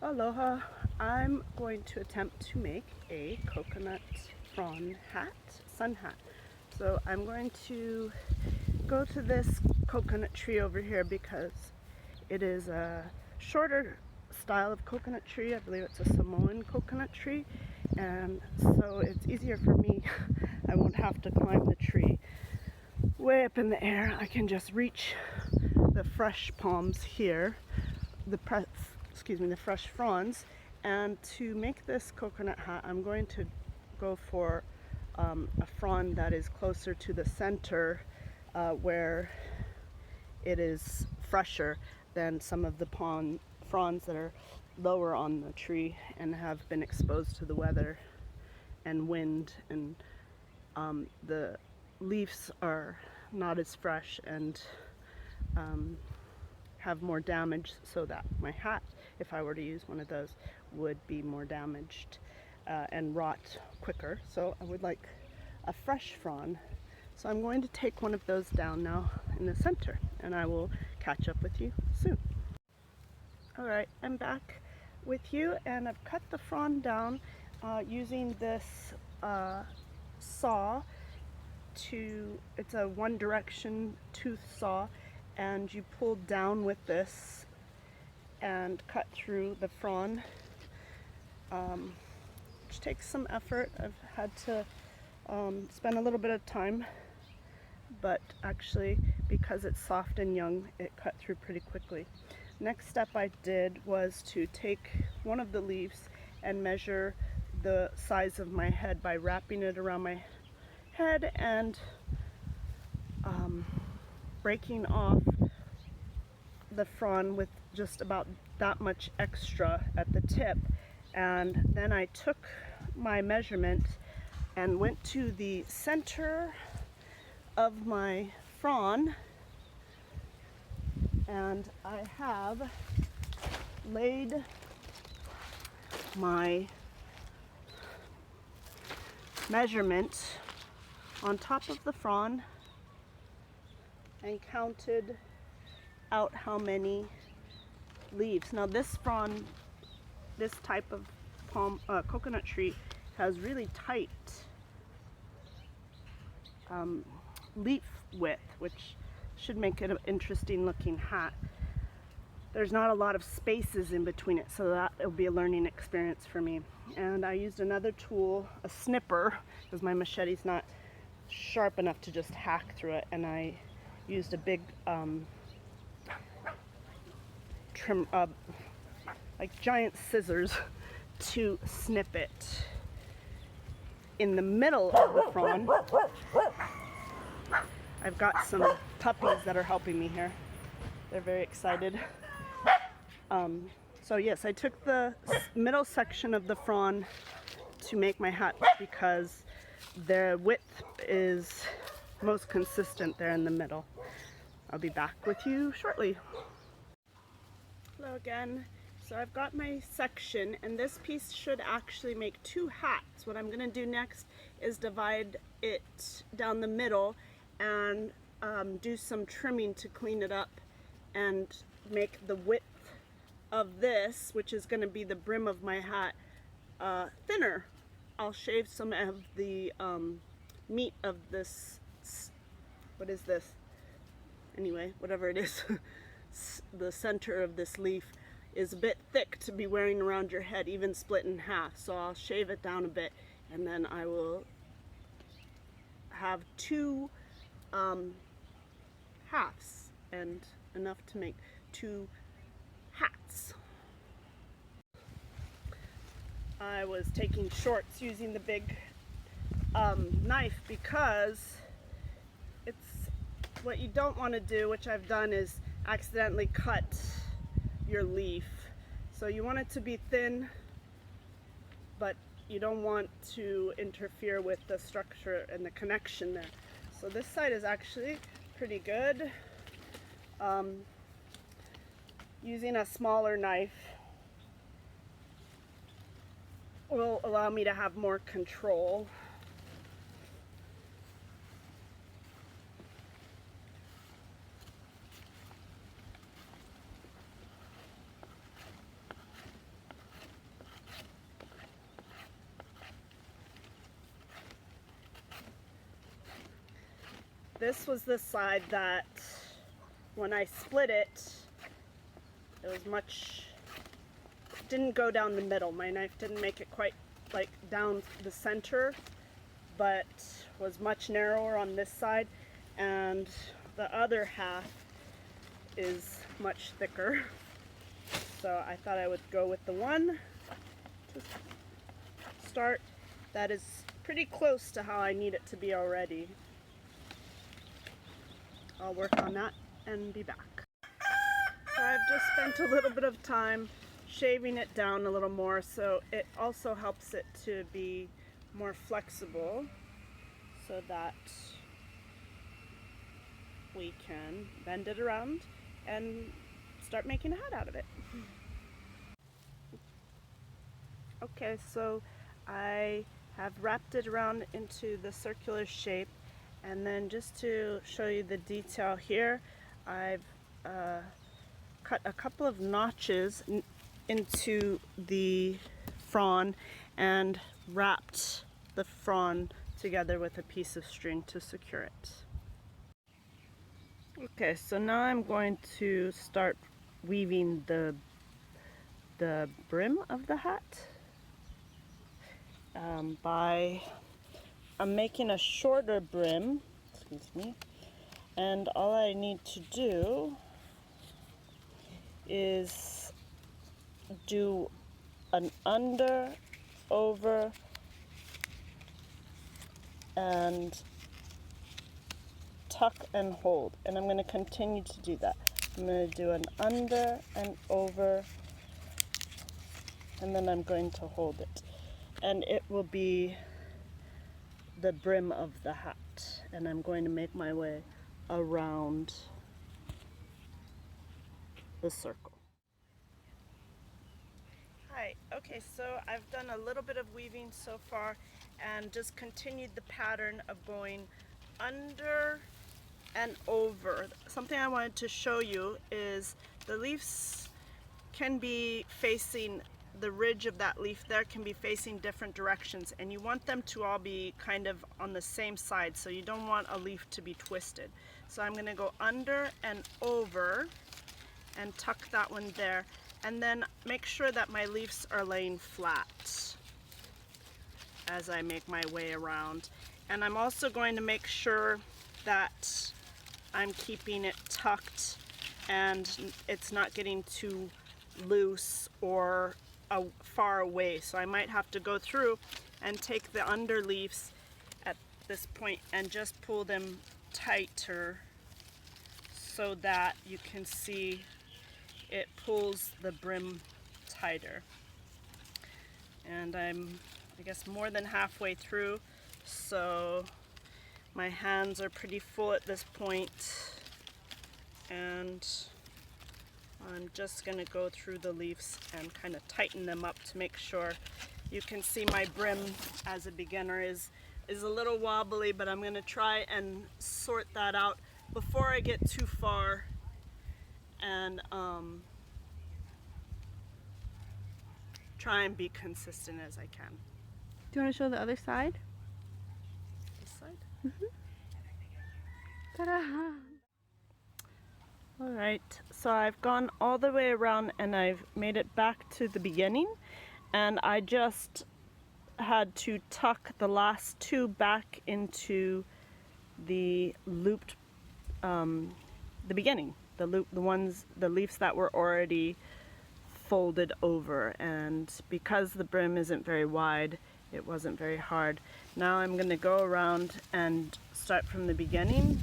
Aloha. I'm going to attempt to make a coconut frond hat, sun hat. So I'm going to go to this coconut tree over here because it is a shorter style of coconut tree. I believe it's a Samoan coconut tree, and so it's easier for me. I won't have to climb the tree way up in the air. I can just reach the fresh palms here, the fresh fronds. And to make this coconut hat, I'm going to go for a frond that is closer to the center, where it is fresher than some of the fronds that are lower on the tree and have been exposed to the weather and wind, and the leaves are not as fresh and have more damage, so that my hat, if I were to use one of those, would be more damaged and rot quicker. So I would like a fresh frond. So I'm going to take one of those down now in the center, and I will catch up with you soon. Alright, I'm back with you, and I've cut the frond down using this saw. It's a one direction tooth saw, and you pull down with this and cut through the frond, which takes some effort. I've had to spend a little bit of time, but actually because it's soft and young, it cut through pretty quickly. Next step I did was to take one of the leaves and measure the size of my head by wrapping it around my head and breaking off the frond with just about that much extra at the tip. And then I took my measurement and went to the center of my frond, and I have laid my measurement on top of the frond and counted out how many leaves. Now this frond, this type of coconut tree, has really tight leaf width, which should make it an interesting looking hat. There's not a lot of spaces in between it, so that will be a learning experience for me. And I used another tool, a snipper, because my machete's not sharp enough to just hack through it, and I used a big like giant scissors to snip it in the middle of the frond. I've got some puppies that are helping me here. They're very excited. So yes, I took the middle section of the frond to make my hat because the width is most consistent there in the middle. I'll be back with you shortly. Hello again. So I've got my section, and this piece should actually make two hats. What I'm going to do next is divide it down the middle and do some trimming to clean it up and make the width of this, which is going to be the brim of my hat, thinner. I'll shave some of the meat of this, what is this? Anyway, whatever it is, the center of this leaf is a bit thick to be wearing around your head, even split in half. So I'll shave it down a bit, and then I will have two halves, and enough to make two hats. I was taking shorts using the big knife because it's what you don't want to do, which I've done, is accidentally cut your leaf. So you want it to be thin, but you don't want to interfere with the structure and the connection there. So this side is actually pretty good. Using a smaller knife will allow me to have more control. this was the side that when I split it, it was didn't go down the middle. My knife didn't make it quite like down the center, but was much narrower on this side, and the other half is much thicker. So I thought I would go with the one to start that is pretty close to how I need it to be already. I'll work on that and be back. So I've just spent a little bit of time shaving it down a little more, so it also helps it to be more flexible so that we can bend it around and start making a hat out of it. Okay, so I have wrapped it around into the circular shape, and then just to show you the detail here, I've cut a couple of notches into the frond and wrapped the frond together with a piece of string to secure it. Okay, so now I'm going to start weaving the brim of the hat. I'm making a shorter brim, excuse me, and all I need to do is do an under, over, and tuck and hold, and I'm going to continue to do that. I'm going to do an under and over, and then I'm going to hold it, and it will be the brim of the hat, and I'm going to make my way around the circle. Hi, okay, so I've done a little bit of weaving so far and just continued the pattern of going under and over. Something I wanted to show you is the leaves can be facing, the ridge of that leaf there can be facing different directions, and you want them to all be kind of on the same side, so you don't want a leaf to be twisted. So I'm going to go under and over and tuck that one there, and then make sure that my leaves are laying flat as I make my way around. And I'm also going to make sure that I'm keeping it tucked and it's not getting too loose or far away. So I might have to go through and take the under leaves at this point and just pull them tighter so that you can see it pulls the brim tighter. And I'm, I guess, more than halfway through, so my hands are pretty full at this point, and I'm just going to go through the leaves and kind of tighten them up to make sure. You can see my brim as a beginner is a little wobbly, but I'm going to try and sort that out before I get too far, and try and be consistent as I can. Do you want to show the other side? This side? Mm-hmm. Ta-da! Alright, so I've gone all the way around and I've made it back to the beginning, and I just had to tuck the last two back into the looped, the beginning, the leaves that were already folded over, and because the brim isn't very wide, it wasn't very hard. Now I'm going to go around and start from the beginning,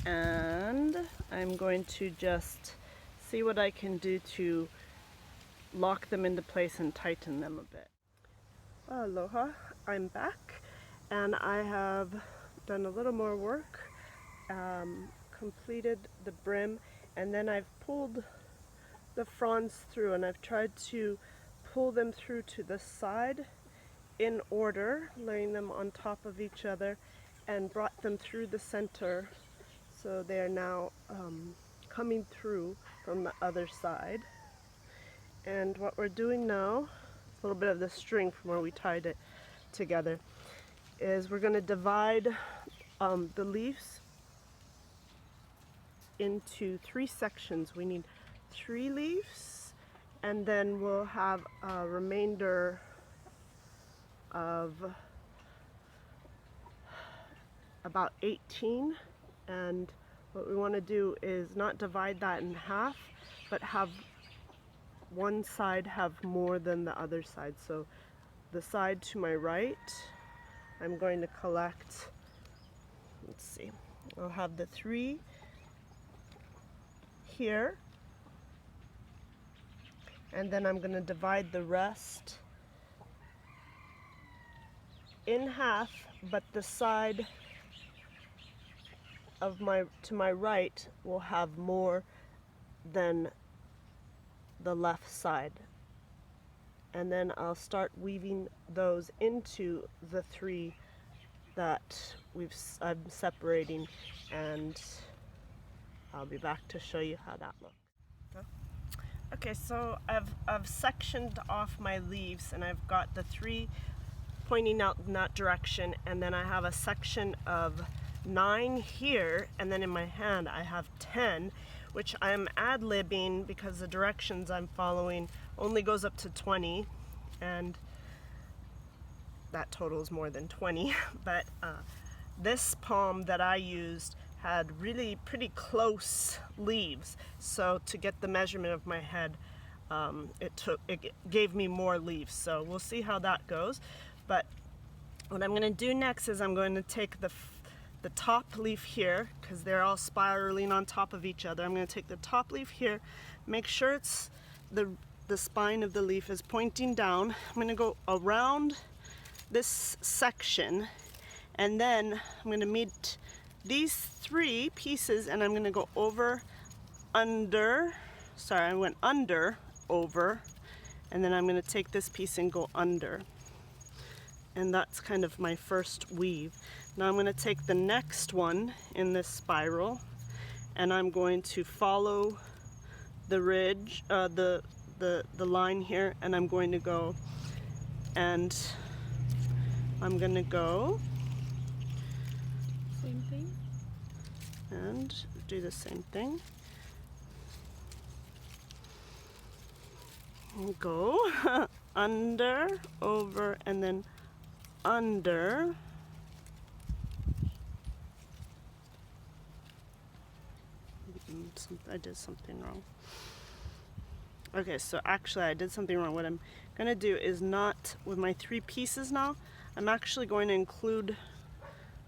and I'm going to just see what I can do to lock them into place and tighten them a bit. Aloha, I'm back, and I have done a little more work, completed the brim, and then I've pulled the fronds through, and I've tried to pull them through to the side in order, laying them on top of each other, and brought them through the center, so they are now coming through from the other side. And what we're doing now, a little bit of the string from where we tied it together, is we're going to divide the leaves into 3 sections. We need 3 leaves, and then we'll have a remainder of about 18. And what we want to do is not divide that in half, but have one side have more than the other side. So the side to my right, I'm going to collect, let's see, I'll have the 3 here, and then I'm going to divide the rest in half, but the side of to my right will have more than the left side. And then I'll start weaving those into the 3 that I'm separating, and I'll be back to show you how that looks. Okay, so I've sectioned off my leaves, and I've got the 3 pointing out in that direction, and then I have a section of 9 here, and then in my hand I have 10, which I'm ad-libbing because the directions I'm following only goes up to 20, and that totals more than 20. But this palm that I used had really pretty close leaves, so to get the measurement of my head, it gave me more leaves. So we'll see how that goes. But what I'm going to do next is I'm going to take the top leaf here, because they're all spiraling on top of each other. I'm going to take the top leaf here, make sure it's the spine of the leaf is pointing down. I'm going to go around this section, and then I'm going to meet these 3 pieces, and I'm going to go over, under, sorry, I went under, over, and then I'm going to take this piece and go under. And that's kind of my first weave. Now I'm going to take the next one in this spiral, and I'm going to follow the ridge, the line here, and I'm going to go, and I'm going to go Same thing. And do the same thing. And go under, over, and then under. I did something wrong. Okay, so actually I did something wrong. What I'm going to do is not, with my 3 pieces now, I'm actually going to include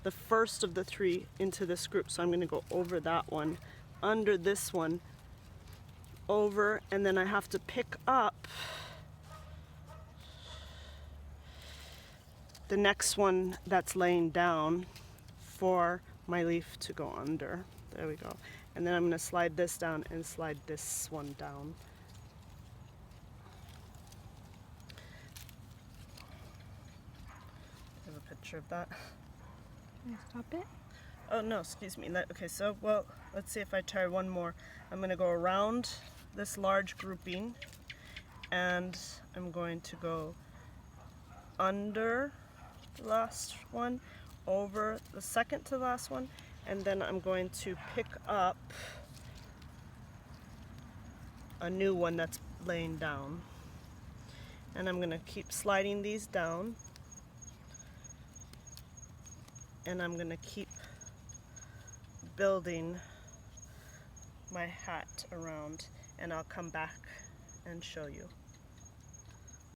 the first of the 3 into this group. So I'm going to go over that one, under this one, over, and then I have to pick up the next one that's laying down for my leaf to go under. There we go. And then I'm going to slide this down and slide this one down. I have a picture of that. Can I stop it? Oh no, excuse me. Okay, so, well, let's see if I try one more. I'm going to go around this large grouping, and I'm going to go under the last one, over the second to last one, and then I'm going to pick up a new one that's laying down. And I'm going to keep sliding these down, and I'm going to keep building my hat around, and I'll come back and show you.